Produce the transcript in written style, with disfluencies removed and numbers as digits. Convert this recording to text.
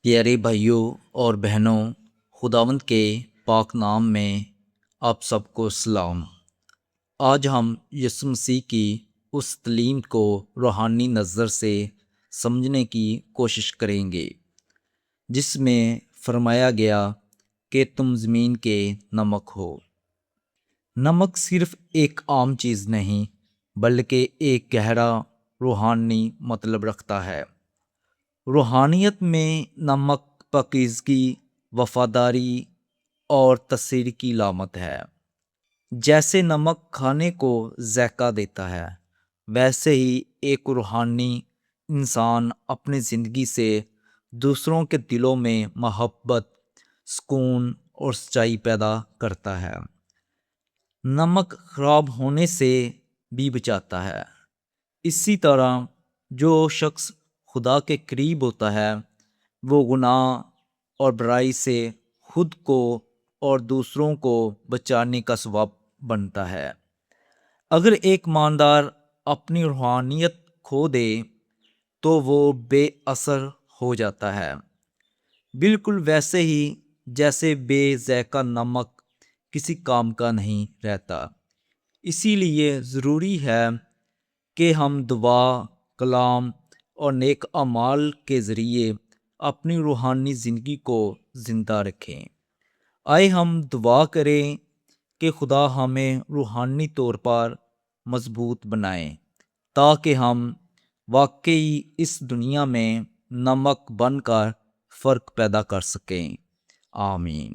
پیارے بھائیوں اور بہنوں، خداوند کے پاک نام میں آپ سب کو سلام۔ آج ہم یسوع مسیح کی اس تعلیم کو روحانی نظر سے سمجھنے کی کوشش کریں گے جس میں فرمایا گیا کہ تم زمین کے نمک ہو۔ نمک صرف ایک عام چیز نہیں بلکہ ایک گہرا روحانی مطلب رکھتا ہے۔ روحانیت میں نمک پاکیزگی، وفاداری اور تصدیق کی علامت ہے۔ جیسے نمک کھانے کو ذائقہ دیتا ہے، ویسے ہی ایک روحانی انسان اپنی زندگی سے دوسروں کے دلوں میں محبت، سکون اور سچائی پیدا کرتا ہے۔ نمک خراب ہونے سے بھی بچاتا ہے۔ اسی طرح جو شخص خدا کے قریب ہوتا ہے وہ گناہ اور برائی سے خود کو اور دوسروں کو بچانے کا سبب بنتا ہے۔ اگر ایک ایماندار اپنی روحانیت کھو دے تو وہ بے اثر ہو جاتا ہے، بالکل ویسے ہی جیسے بے ذائقہ نمک کسی کام کا نہیں رہتا۔ اسی لیے ضروری ہے کہ ہم دعا، کلام اور نیک اعمال کے ذریعے اپنی روحانی زندگی کو زندہ رکھیں۔ آئے ہم دعا کریں کہ خدا ہمیں روحانی طور پر مضبوط بنائے تاکہ ہم واقعی اس دنیا میں نمک بن کر فرق پیدا کر سکیں۔ آمین۔